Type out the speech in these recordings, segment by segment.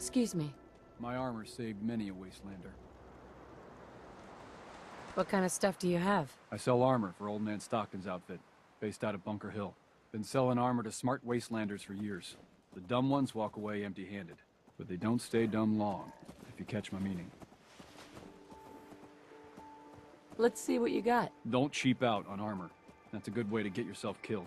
Excuse me. My armor saved many a Wastelander. What kind of stuff do you have? I sell armor for Old Man Stockton's outfit, based out of Bunker Hill. Been selling armor to smart Wastelanders for years. The dumb ones walk away empty-handed, but they don't stay dumb long, if you catch my meaning. Let's see what you got. Don't cheap out on armor. That's a good way to get yourself killed.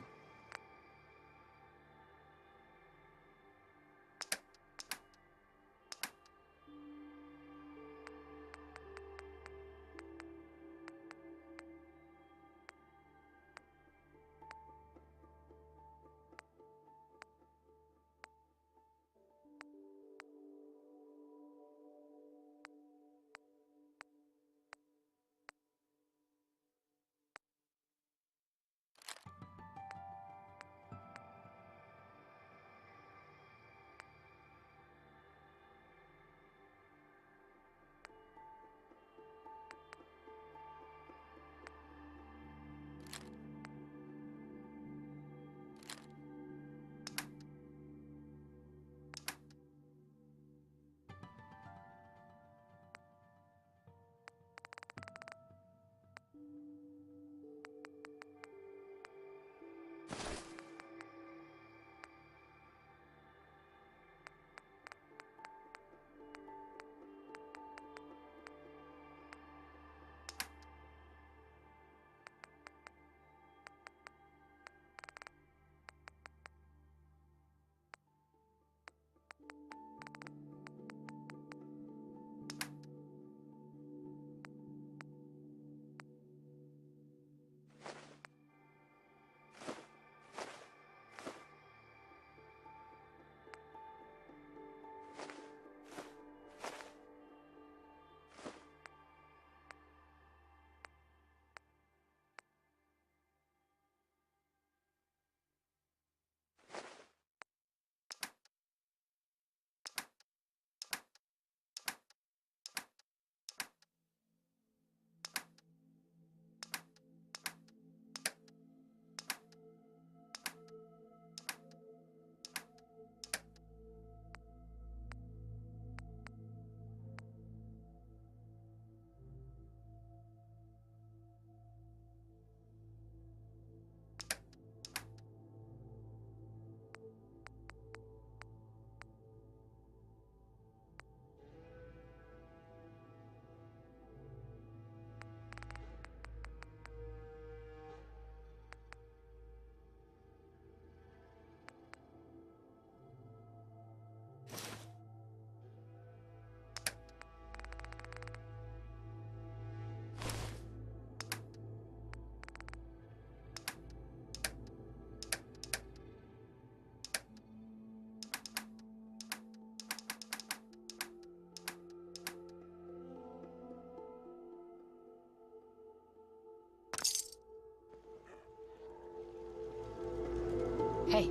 Hey.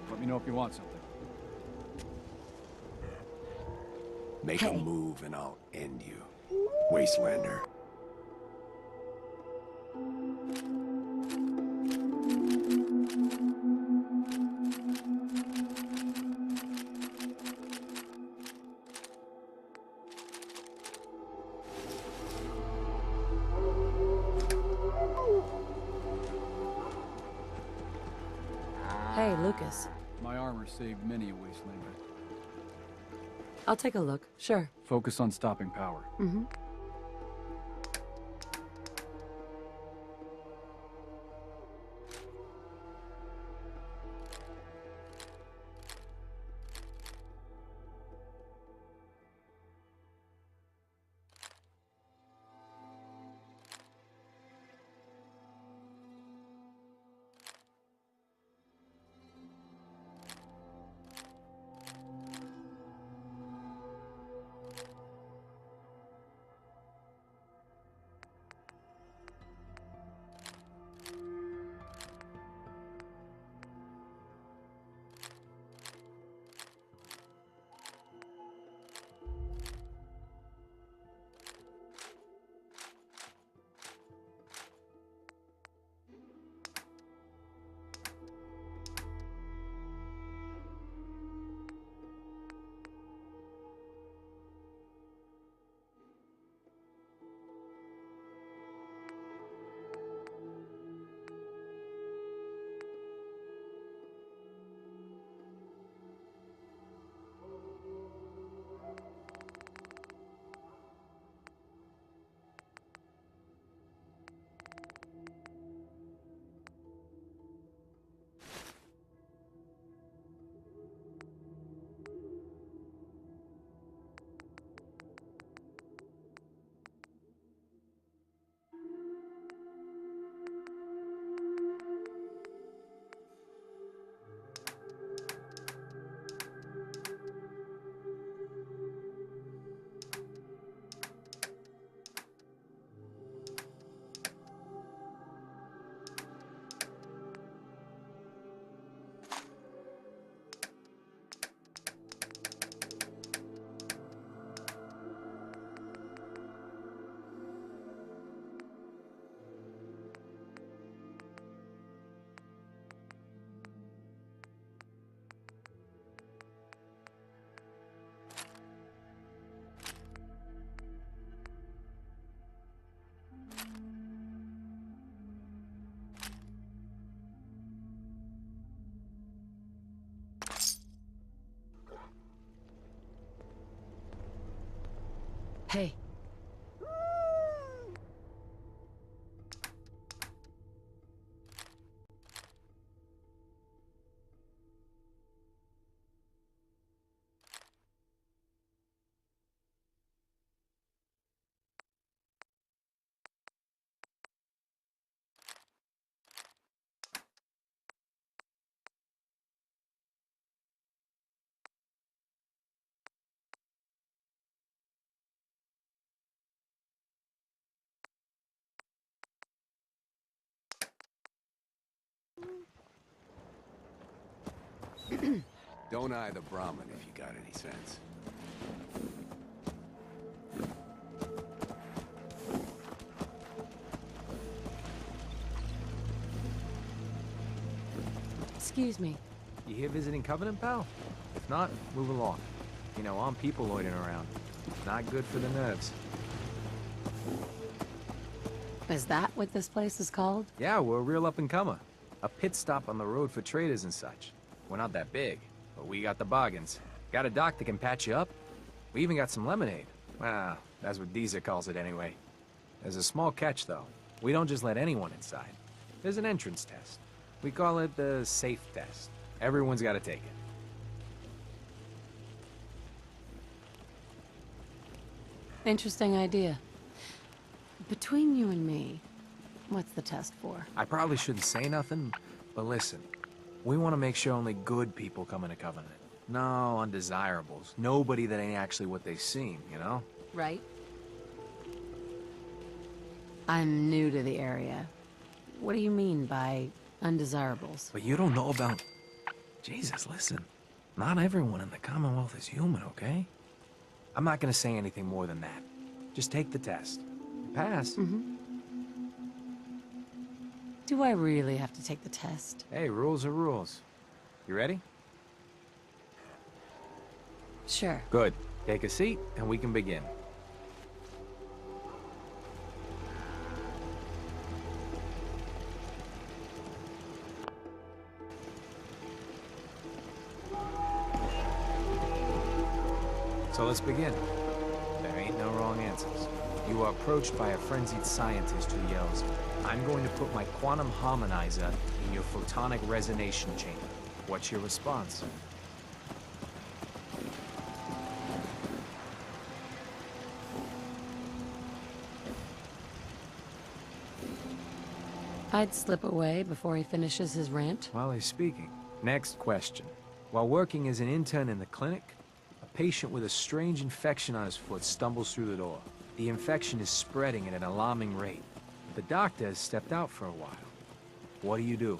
Let me know if you want something. Make a move and I'll end you, Wastelander. Hey, Lucas. My armor saved many a Wastelander. I'll take a look. Sure. Focus on stopping power. Mm-hmm. Hey. Don't eye the Brahmin if you got any sense. Excuse me. You here visiting Covenant, pal? If not, move along. You know, I'm people loitering around. Not good for the nerves. Is that what this place is called? Yeah, we're a real up-and-comer. A pit stop on the road for traders and such. We're not that big, but we got the bargains. Got a dock that can patch you up. We even got some lemonade. Well, that's what Deezer calls it anyway. There's a small catch, though. We don't just let anyone inside. There's an entrance test. We call it the safe test. Everyone's got to take it. Interesting idea. Between you and me, what's the test for? I probably shouldn't say nothing, but listen. We want to make sure only good people come into Covenant. No undesirables. Nobody that ain't actually what they seem, you know? Right. I'm new to the area. What do you mean by undesirables? But you don't know about... Jesus, listen. Not everyone in the Commonwealth is human, okay? I'm not gonna say anything more than that. Just take the test. Pass. Do I really have to take the test? Hey, rules are rules. You ready? Sure. Good. Take a seat, and we can begin. So let's begin. There ain't no wrong answers. You are approached by a frenzied scientist who yells, "I'm going to put my quantum harmonizer in your photonic resonation chamber." What's your response? I'd slip away before he finishes his rant. While he's speaking. Next question. While working as an intern in the clinic, a patient with a strange infection on his foot stumbles through the door. The infection is spreading at an alarming rate. The doctor has stepped out for a while. What do you do?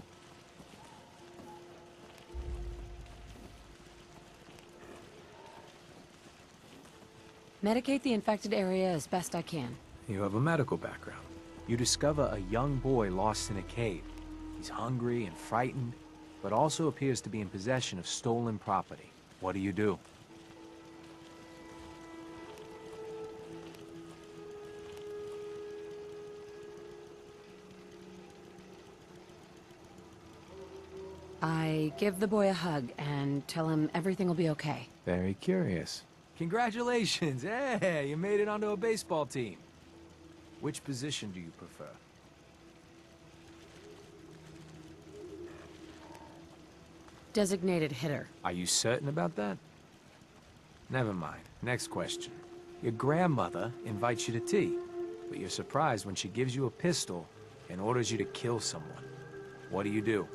Medicate the infected area as best I can. You have a medical background. You discover a young boy lost in a cave. He's hungry and frightened, but also appears to be in possession of stolen property. What do you do? I give the boy a hug and tell him everything will be okay. Very curious. Congratulations! Hey, you made it onto a baseball team. Which position do you prefer? Designated hitter. Are you certain about that? Never mind. Next question. Your grandmother invites you to tea, but you're surprised when she gives you a pistol and orders you to kill someone. What do you do?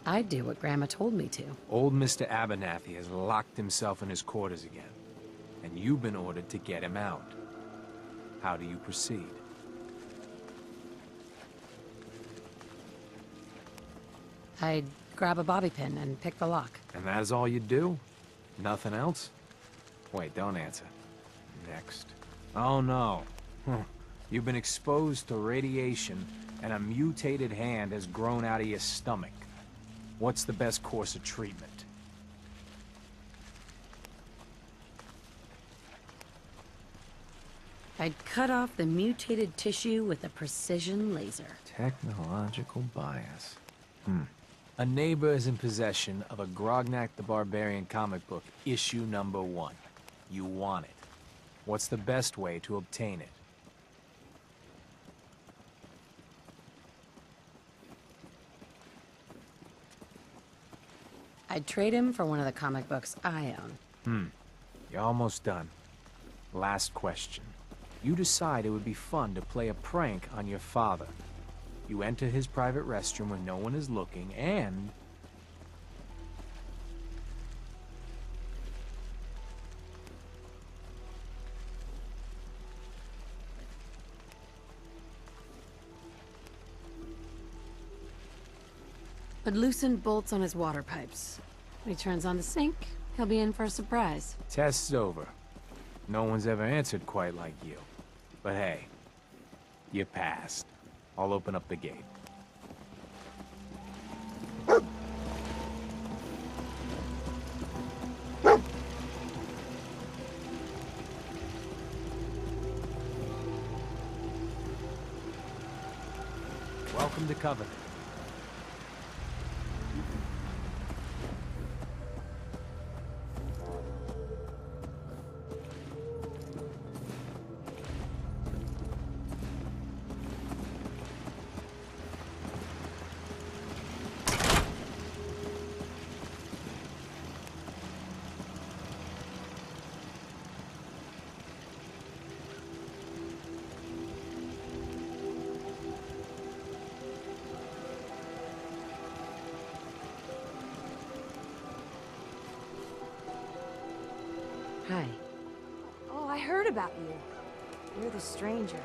I'd do what Grandma told me to. Old Mr. Abernathy has locked himself in his quarters again, and you've been ordered to get him out. How do you proceed? I'd grab a bobby pin and pick the lock. And that is all you do? Nothing else? Wait, don't answer. Next. Oh no. You've been exposed to radiation, and a mutated hand has grown out of your stomach. What's the best course of treatment? I'd cut off the mutated tissue with a precision laser. Technological bias. A neighbor is in possession of a Grognak the Barbarian comic book, issue number 1. You want it. What's the best way to obtain it? I'd trade him for one of the comic books I own. You're almost done. Last question. You decide it would be fun to play a prank on your father. You enter his private restroom when no one is looking, and... But loosened bolts on his water pipes. When he turns on the sink, he'll be in for a surprise. Test's over. No one's ever answered quite like you. But hey, you passed. I'll open up the gate. Welcome to Covenant. Hi. Oh, I heard about you. You're the stranger.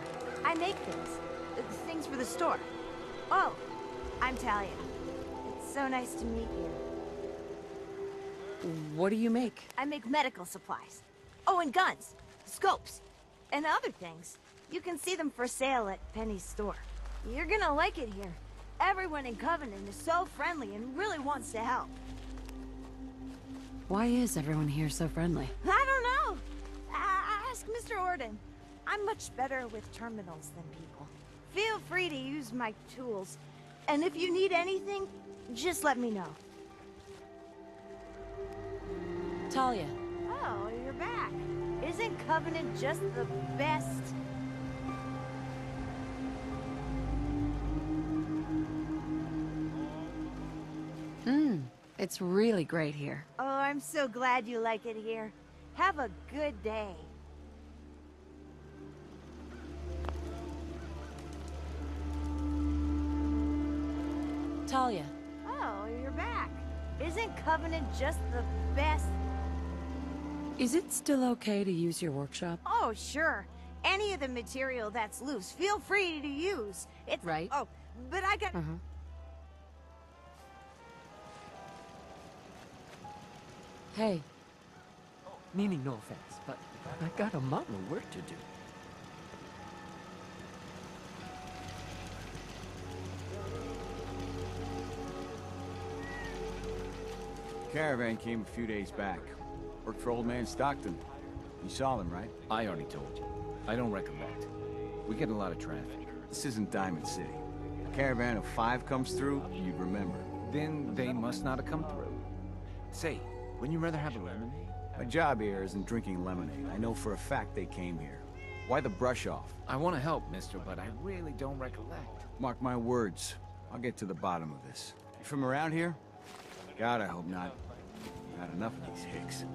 I make things. Things for the store. Oh, I'm Talia. It's so nice to meet you. What do you make? I make medical supplies. Oh, and guns, scopes, and other things. You can see them for sale at Penny's store. You're gonna like it here. Everyone in Covenant is so friendly and really wants to help. Why is everyone here so friendly? I don't know. Ask Mr. Orden. I'm much better with terminals than people. Feel free to use my tools. And if you need anything, just let me know. Talia. Oh, you're back. Isn't Covenant just the best? It's really great here. Oh, I'm so glad you like it here. Have a good day. Talia. Oh, you're back. Isn't Covenant just the best? Is it still okay to use your workshop? Oh, sure. Any of the material that's loose, feel free to use. It's... Right. Oh, but I got... Hey. Meaning no offense, but I got a mountain of work to do. Caravan came a few days back. Worked for old man Stockton. You saw them, right? I already told you. I don't recollect. We get a lot of traffic. This isn't Diamond City. A caravan of 5 comes through, you'd remember. Then they must not have come through. Say, wouldn't you rather have a lemonade? My job here isn't drinking lemonade. I know for a fact they came here. Why the brush off? I want to help, mister, but I really don't recollect. Mark my words. I'll get to the bottom of this. You from around here? God, I hope not. I've had enough of these hicks.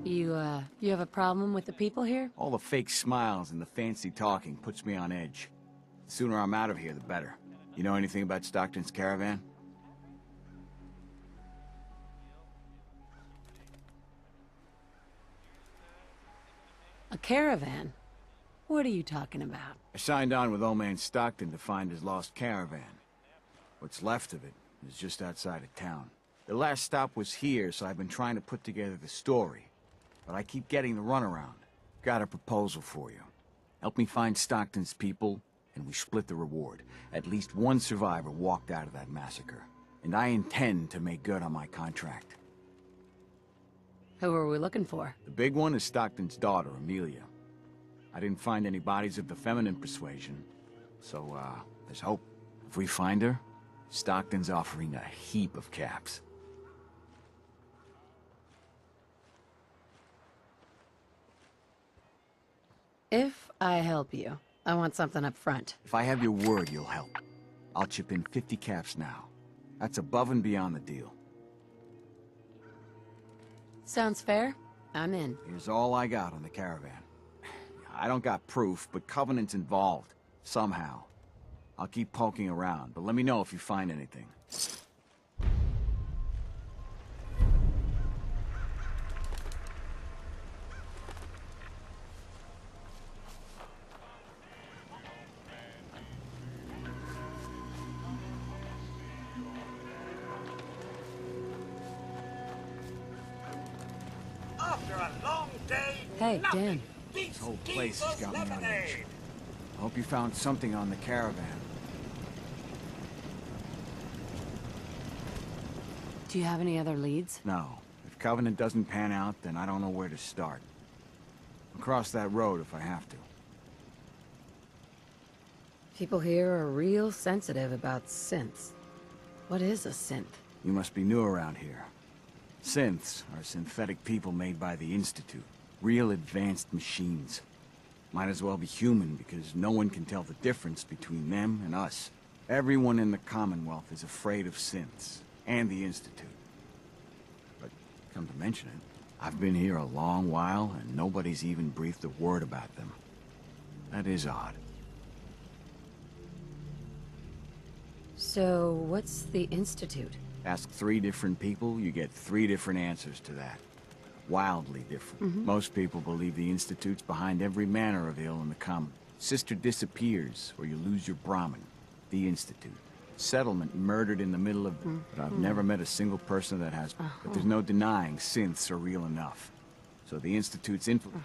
You have a problem with the people here? All the fake smiles and the fancy talking puts me on edge. The sooner I'm out of here, the better. You know anything about Stockton's caravan? A caravan? What are you talking about? I signed on with old man Stockton to find his lost caravan. What's left of it is just outside of town. The last stop was here, so I've been trying to put together the story. But I keep getting the runaround. Got a proposal for you. Help me find Stockton's people, and we split the reward. At least one survivor walked out of that massacre. And I intend to make good on my contract. Who are we looking for? The big one is Stockton's daughter, Amelia. I didn't find any bodies of the feminine persuasion. So, there's hope. If we find her, Stockton's offering a heap of caps. If I help you, I want something up front. If I have your word, you'll help. I'll chip in 50 caps now. That's above and beyond the deal. Sounds fair? I'm in. Here's all I got on the caravan. I don't got proof, but Covenant's involved. Somehow. I'll keep poking around, but let me know if you find anything. After a long day, Hey, Dan. This whole place has got me on edge. I hope you found something on the caravan. Do you have any other leads? No. If Covenant doesn't pan out, then I don't know where to start. I'll cross that road if I have to. People here are real sensitive about synths. What is a synth? You must be new around here. Synths are synthetic people made by the Institute. Real advanced machines. Might as well be human because no one can tell the difference between them and us. Everyone in the Commonwealth is afraid of synths and the Institute. But come to mention it, I've been here a long while and nobody's even breathed a word about them. That is odd. So, what's the Institute? Ask 3 different people, you get 3 different answers to that. Wildly different. Most people believe the Institute's behind every manner of ill in the common. Sister disappears, or you lose your Brahmin. The Institute. Settlement murdered in the middle of... But I've never met a single person that has... But there's no denying synths are real enough. So the Institute's influence...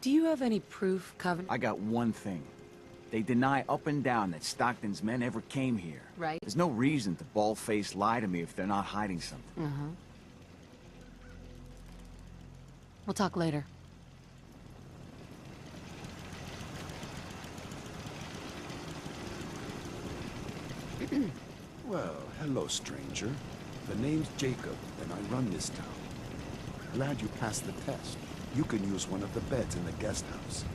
Do you have any proof, Covenant? I got one thing. They deny up and down that Stockton's men ever came here. Right. There's no reason to bald-faced lie to me if they're not hiding something. We'll talk later. Well, hello, stranger. The name's Jacob, and I run this town. Glad you passed the test. You can use one of the beds in the guest house.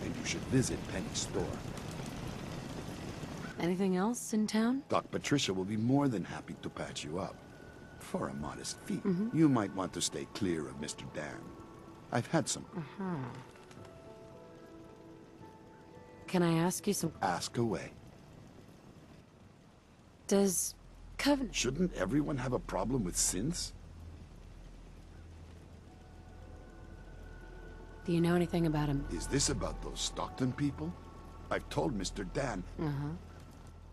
And you should visit Penny's store. Anything else in town? Doc Patricia will be more than happy to patch you up. For a modest fee, you might want to stay clear of Mr. Dan. I've had some. Can I ask you some... Ask away. Does Covenant... Shouldn't everyone have a problem with synths? Do you know anything about him? Is this about those Stockton people? I've told Mr. Dan.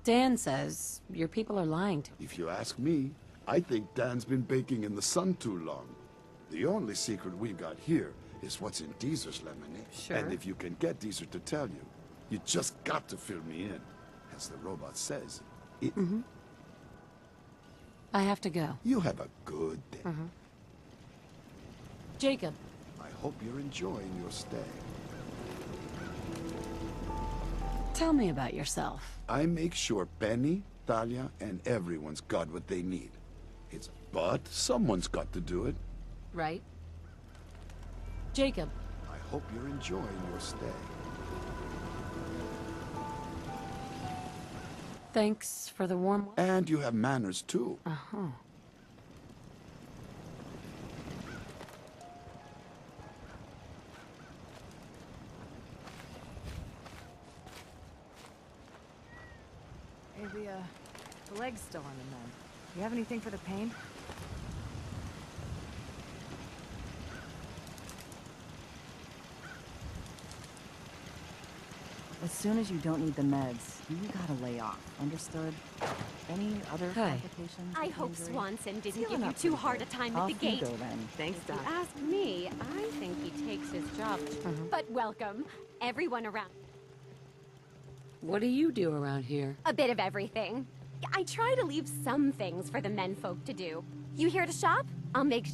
Dan says your people are lying to him. If you ask me, I think Dan's been baking in the sun too long. The only secret we got here is what's in Deezer's lemonade. Sure. And if you can get Deezer to tell you, you just got to fill me in. As the robot says, it... I have to go. You have a good day. Jacob. I hope you're enjoying your stay. Tell me about yourself. I make sure Penny, Talia, and everyone's got what they need. But someone's got to do it. Right? Jacob. I hope you're enjoying your stay. Thanks for the warm... And you have manners, too. Hey, the leg's still on the mend. You have anything for the pain? As soon as you don't need the meds, you gotta lay off. Understood? Any other complications? I with hope injury? Swanson didn't Healing give you up too pretty hard a good. time at Off the you gate. go then. Thanks, If you Doc. ask me, I think he takes his job. But welcome, everyone around. What do you do around here? A bit of everything. I try to leave some things for the menfolk to do. You here to shop? I'll make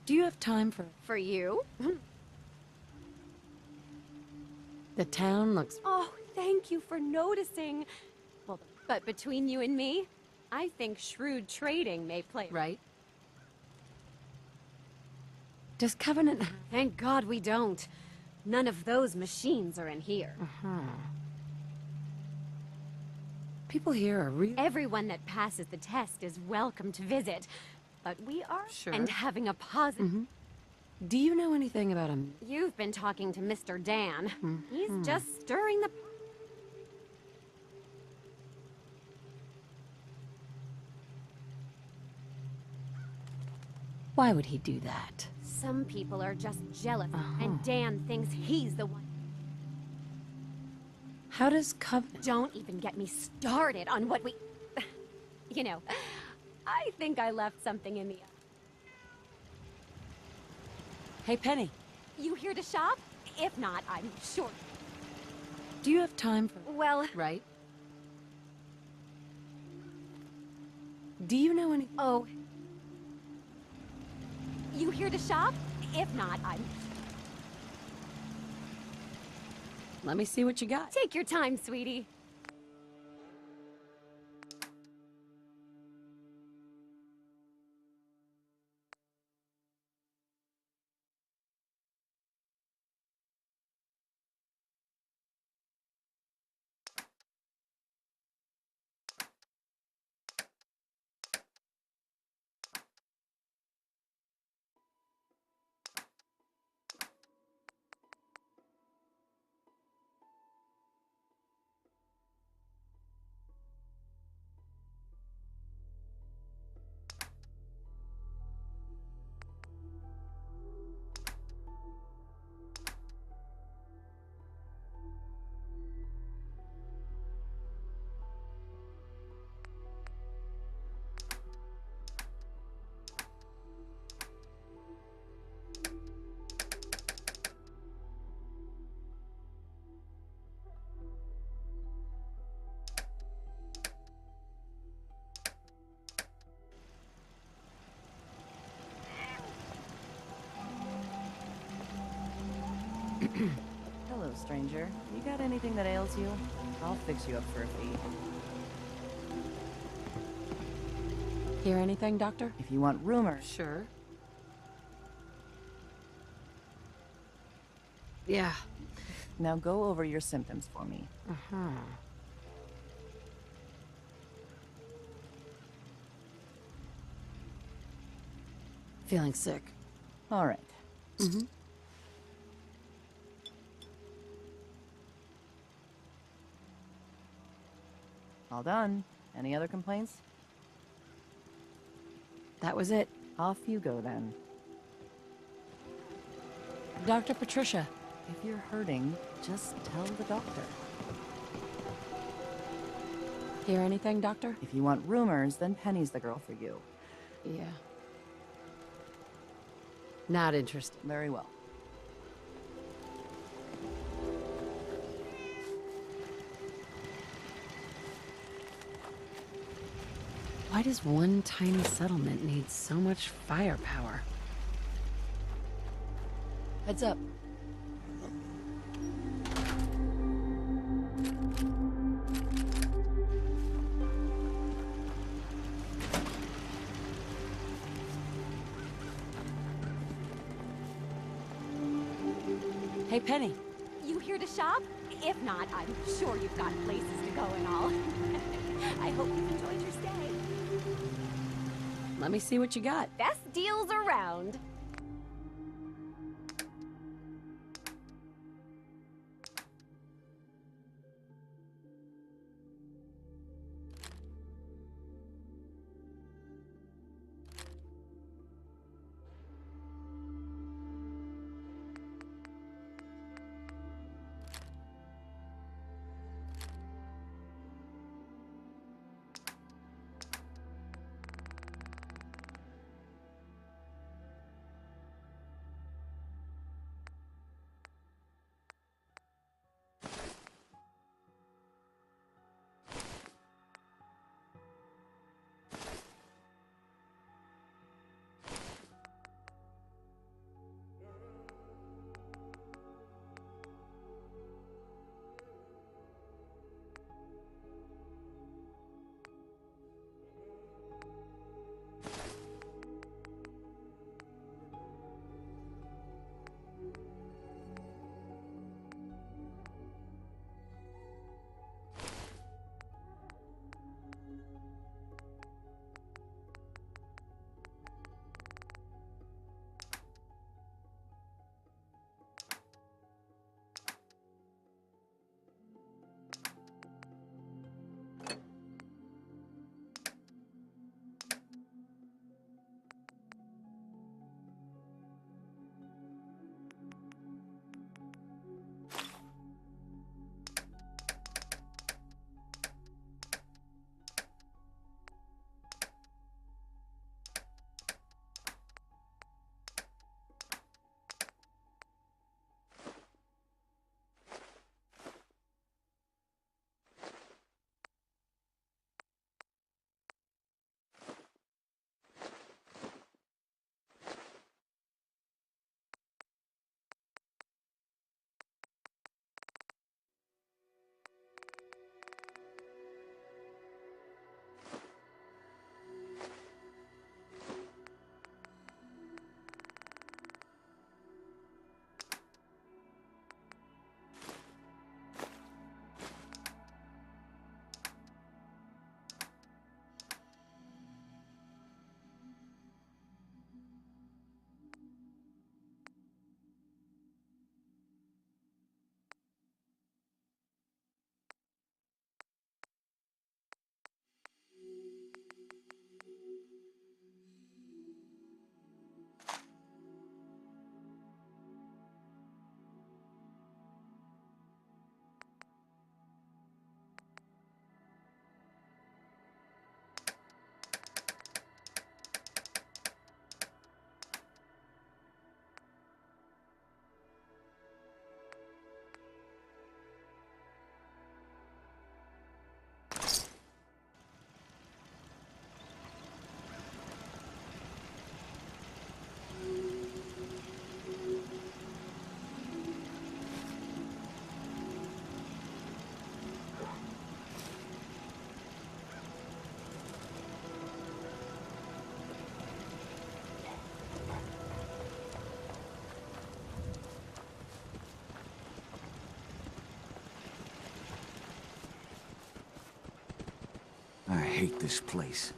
Do you have time for... For you? The town looks... Oh, thank you for noticing. Well, but between you and me, I think shrewd trading may play... Right? Does Covenant... Thank God we don't. None of those machines are in here. People here are really... Everyone that passes the test is welcome to visit. But we are... Sure. And having a positive... Do you know anything about him? You've been talking to Mr. Dan. He's just stirring the... Why would he do that? Some people are just jealous, and Dan thinks he's the one. How does Covenant... Don't even get me started on what we... You know, I think I left something in the... Hey, Penny. You here to shop? If not, I'm sure... Do you have time for... Well... Right? Do you know any... Oh... You here to shop? If not, I'm... Let me see what you got. Take your time, sweetie. Hello, stranger. You got anything that ails you? I'll fix you up for a fee. Hear anything, Doctor? If you want rumors... Sure. Yeah. Now go over your symptoms for me. Feeling sick. All right. All done. Any other complaints? That was it. Off you go, then. Dr. Patricia. If you're hurting, just tell the doctor. Hear anything, Doctor? If you want rumors, then Penny's the girl for you. Yeah. Not interested. Very well. Why does one tiny settlement need so much firepower? Heads up. Hey, Penny. You here to shop? If not, I'm sure you've got places to go and all. I hope you've enjoyed your stay. Let me see what you got. Best deals around. I hate this place.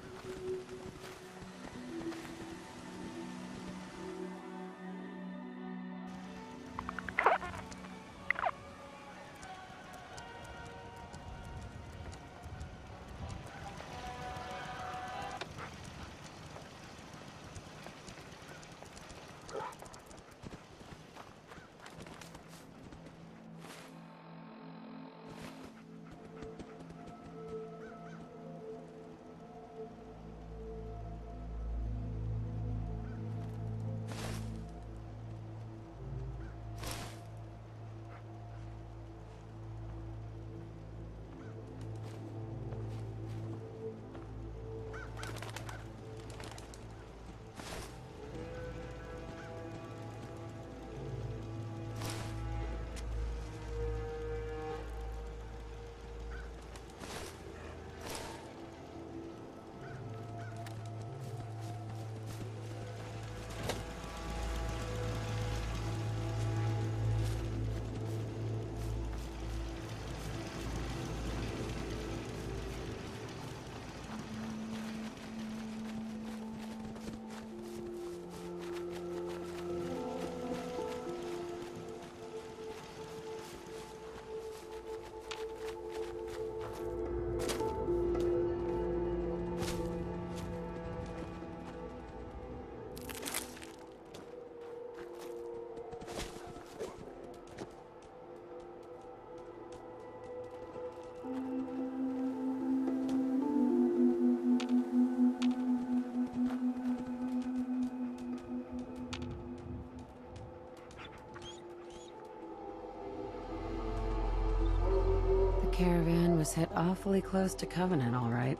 The caravan was hit awfully close to Covenant, all right.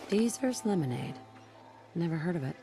Deezer's Lemonade. Never heard of it.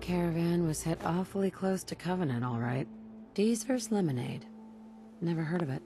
caravan was hit awfully close to Covenant, all right. Deezer's Lemonade. Never heard of it.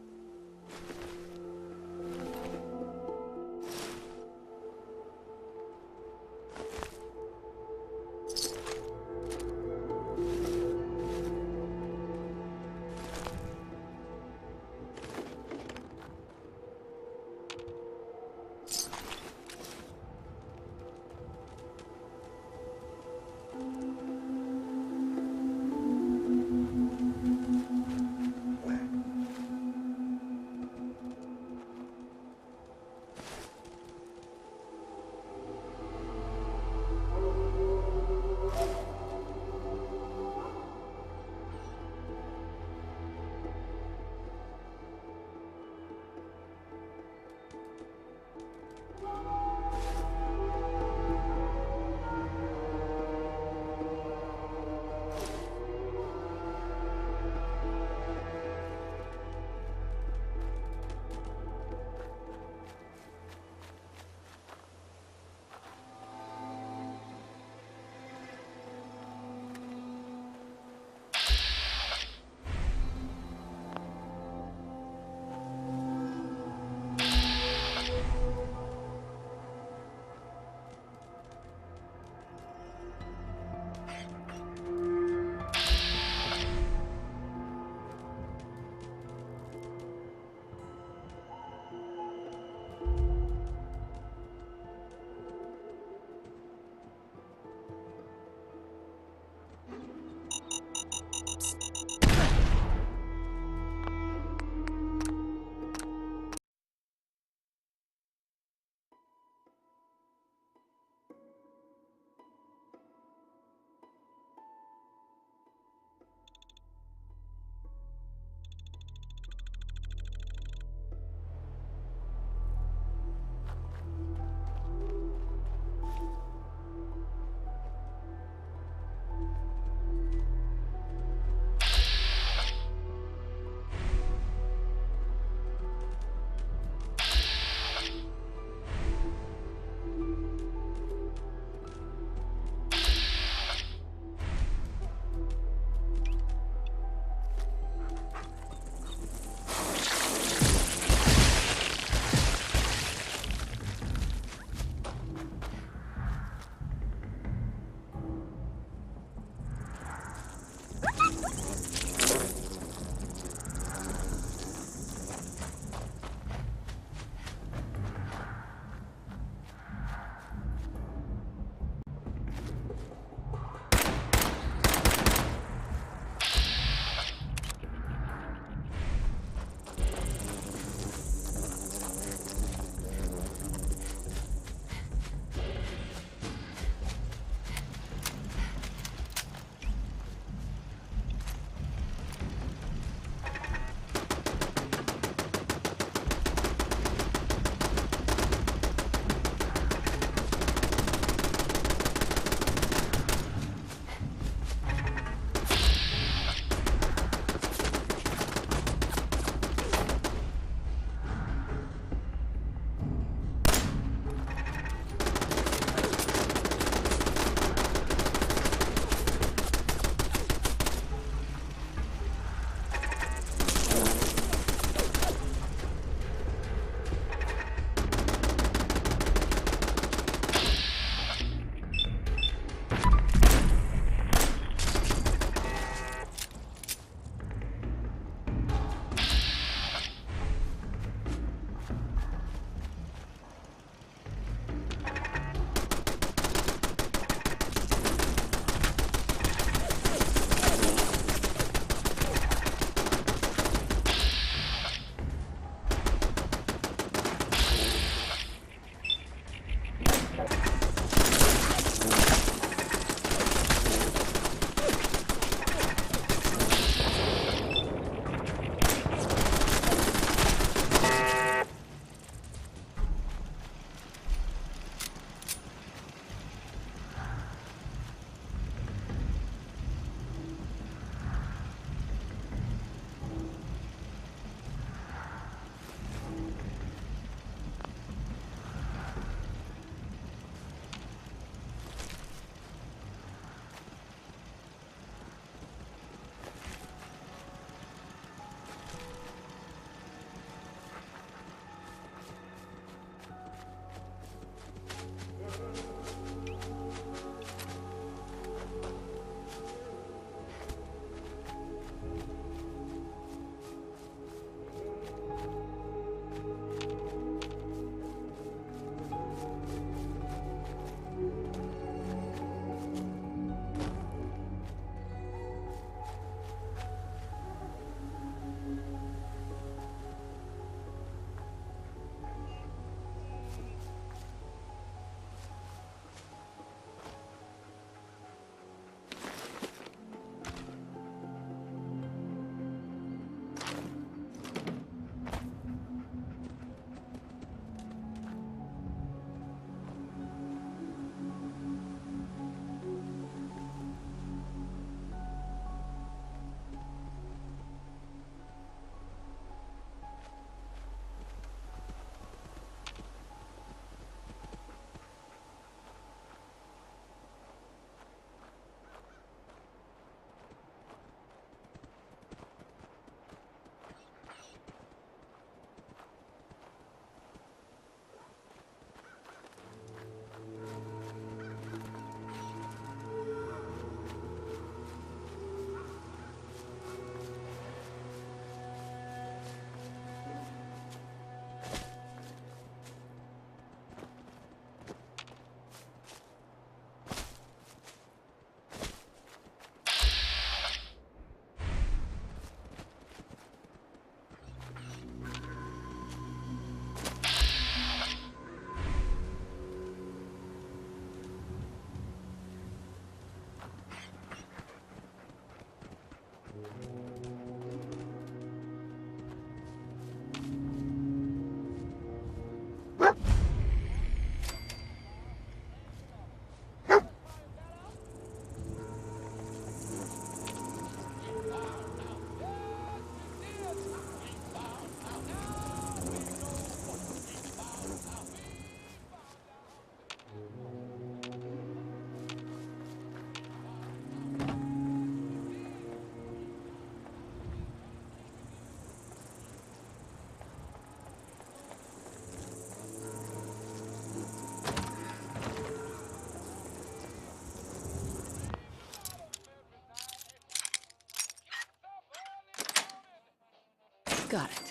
Got it.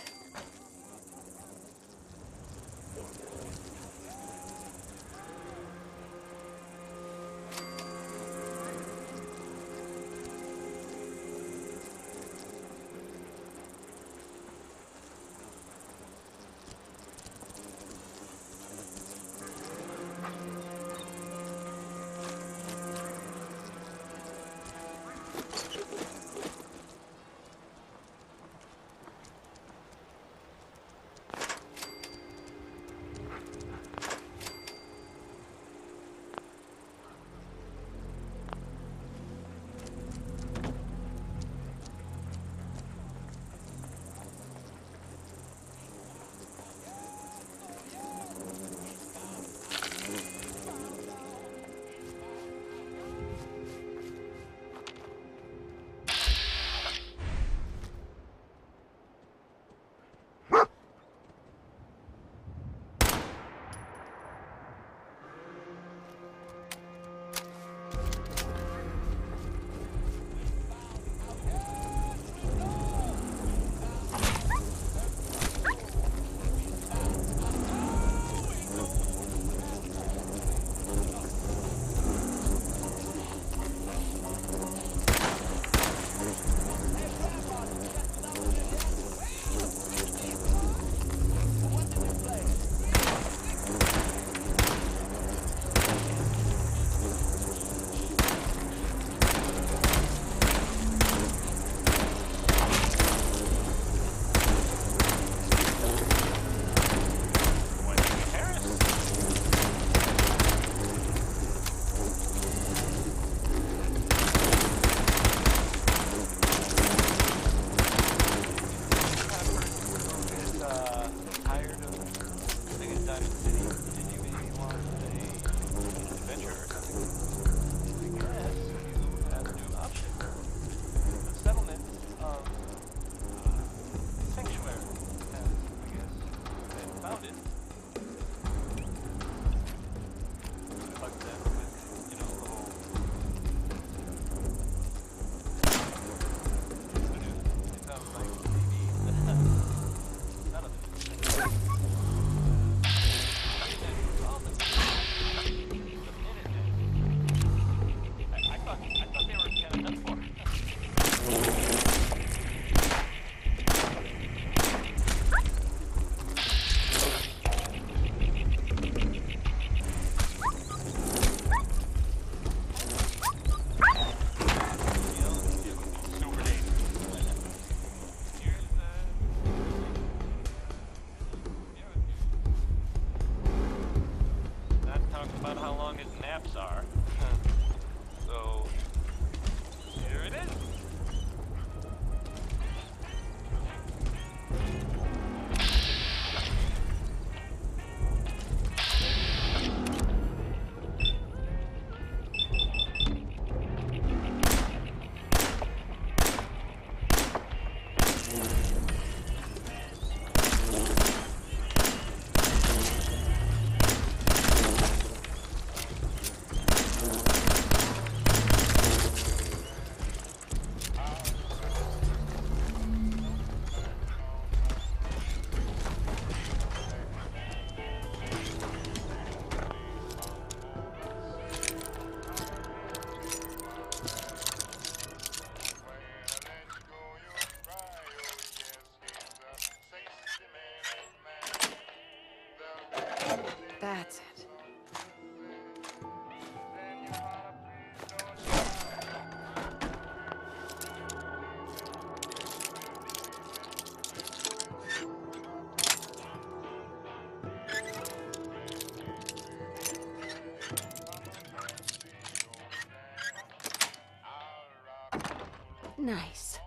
That's it. Nice.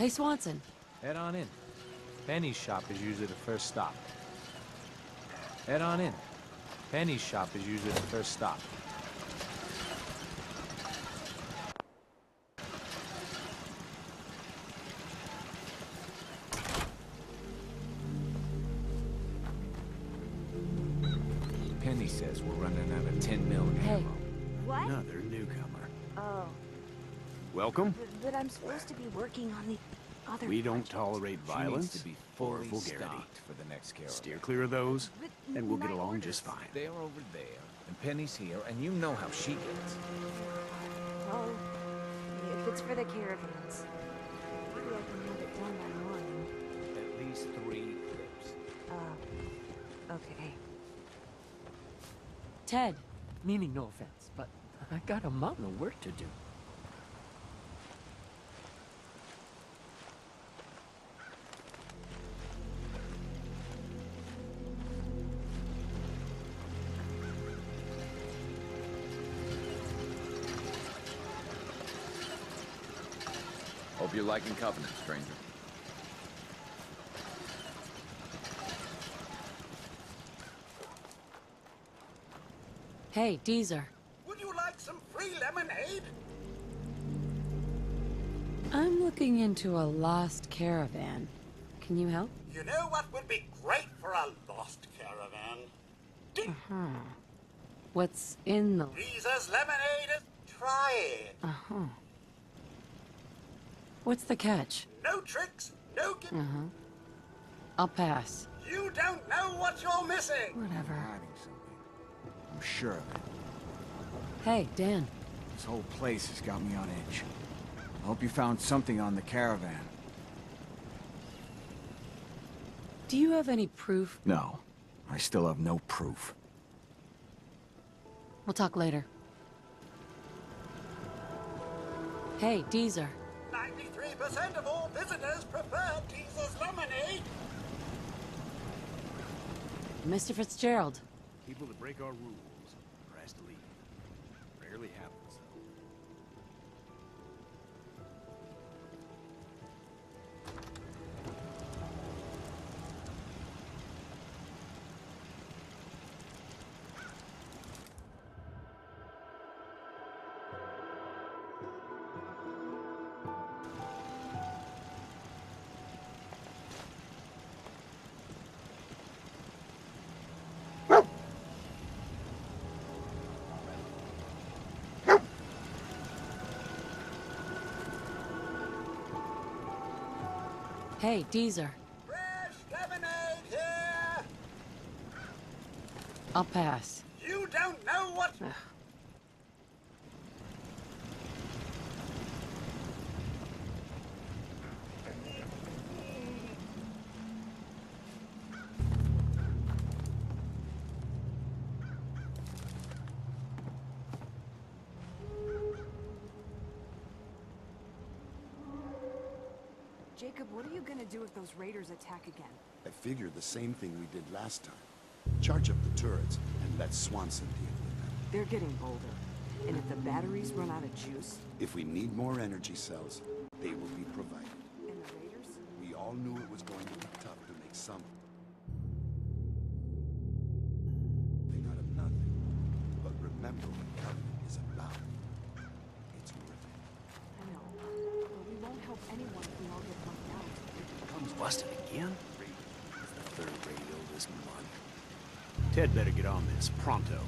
Hey, Swanson. Head on in. Penny's shop is usually the first stop. Head on in. Penny's shop is usually the first stop. Penny says we're running out of 10 mil ammo. Hey. What? Another newcomer. Oh, Welcome. but I'm supposed to be working on the other We don't project. tolerate She violence needs to be or fully vulgarity. stocked for the next caravan. Steer clear of those, But and we'll get my along orders- just fine. They're over there, and Penny's here, and you know how she gets. Oh, if it's for the caravans, maybe I can have it done by morning. At least 3 clips. Okay. Ted, meaning no offense, but I got a mountain of work to do. Hope you're liking Covenant, stranger. Hey, Deezer. Would you like some free lemonade? I'm looking into a lost caravan. Can you help? You know what would be great for a lost caravan? What's in the... Jesus lemonade. Try it. What's the catch? No tricks, no gift. I'll pass. You don't know what you're missing. Whatever. Hiding something. I'm sure of it. Hey, Dan. This whole place has got me on edge. I hope you found something on the caravan. Do you have any proof? No. I still have no proof. We'll talk later. Hey, Deezer. 93% of all visitors prefer Jesus lemonade. Mr. Fitzgerald. People that break our rules are asked to leave. Rarely happens, though. Hey, Deezer. Fresh lemonade here. I'll pass. You don't know what... Jacob, what are you gonna do if those raiders attack again? I figured the same thing we did last time. Charge up the turrets and let Swanson deal with them. They're getting bolder. And if the batteries run out of juice, If we need more energy cells, they will be provided. and the raiders? We all knew it was going to be tough to make something out of nothing. But remember what Covenant is about. It's worth it. I know. But we won't help anyone if we all get bumped out. Comes busted again? It's the third radio this month. Ted better get on this, pronto.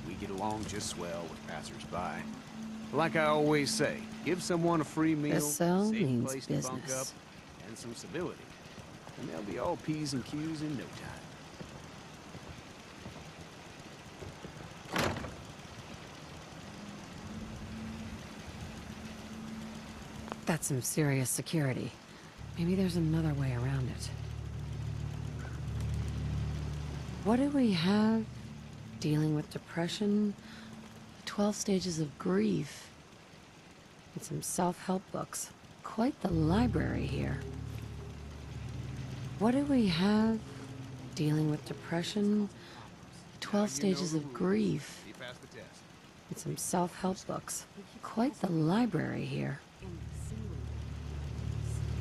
We get along just swell with passers-by. Like I always say, give someone a free meal, This cell safe means place to bunk up, business. and some civility. And they'll be all P's and Q's in no time. That's some serious security. Maybe there's another way around it. What do we have? Dealing with depression, 12 stages of grief, and some self-help books. Quite the library here. What do we have? Dealing with depression, 12 stages of grief, You passed the test. and some self-help books. Quite the library here.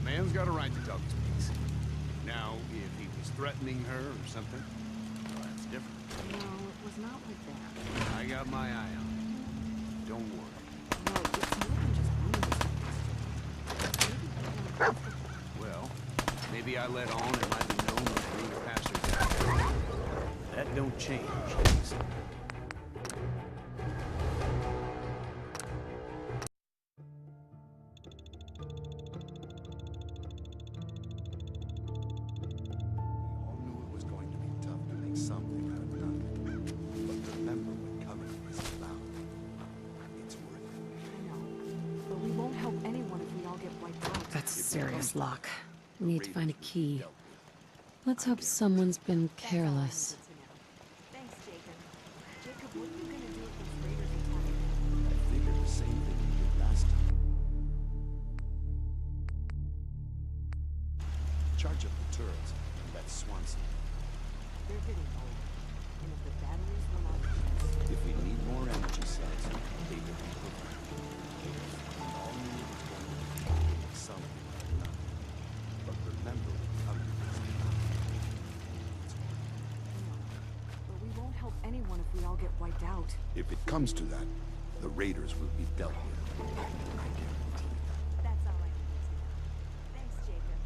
Man's got a right to talk his piece. Now, if he was threatening her or something, well, that's different. No, it was not like that. I got my eye on it. Don't worry. No, it's more than just one. Well, maybe I let on it might be known to bring the pastors out there. That don't change things. All knew it was going to be tough to make something out of nothing. But remember what coming is about. It's worth it. I know. But we won't help anyone if we all get wiped out. That's a serious lock. We need to find a key. Let's hope someone's been careless. Thanks, Jacob. Jacob, what are you gonna do with those raiders in town? I figured the same thing we did last time. Charge up the turrets and let Swanson. They're getting old. And if the batteries run out, If we need more energy cells, they will be provided. All knew it was going to be tough to make something out of nothing. But remember what coming is about. It's worth it. but we won't help anyone if we all get wiped out. If it comes to that, the raiders will be dealt with. I guarantee that. That's all I needed to know. Thanks, Jacob.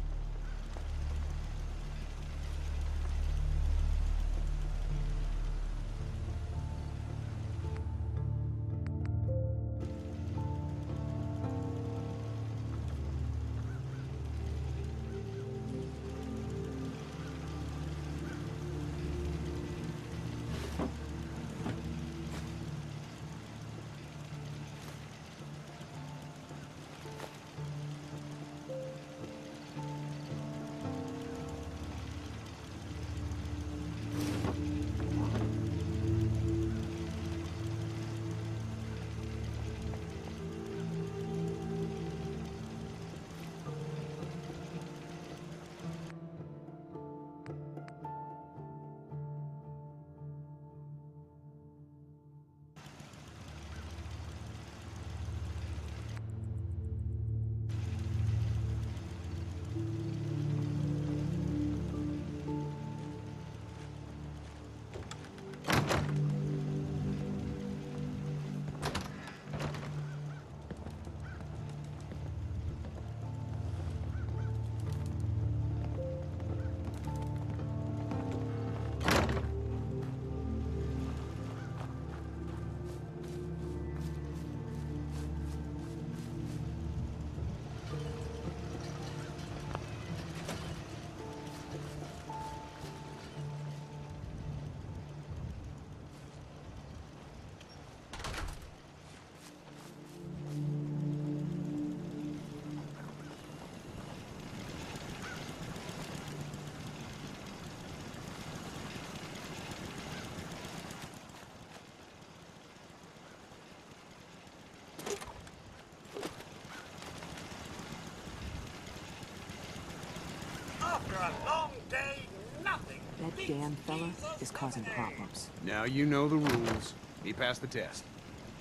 After a long day, nothing. That damn fella is causing problems. Now you know the rules. He passed the test.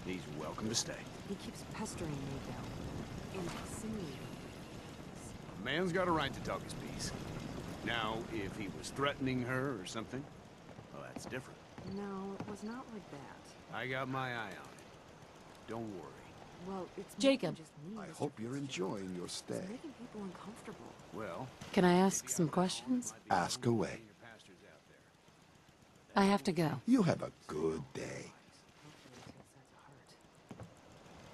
He's welcome to stay. He keeps pestering me, though. Insinuating. A man's got a right to talk his piece. Now, if he was threatening her or something, well, that's different. No, it was not like that. I got my eye on it. Don't worry. Well, it's more Jacob. than just me. I hope you're enjoying your It's stay. making people uncomfortable. Well, Can I ask some questions? Ask away. your pastors out there. I have to go. You have a good day. Hopefully it takes that to heart.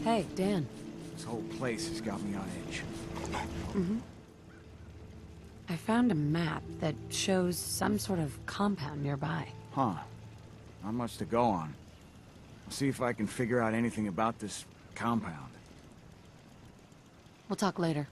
Hey, Dan. This whole place has got me on edge. I found a map that shows some sort of compound nearby. Huh. Not much to go on. I'll see if I can figure out anything about this compound. We'll talk later.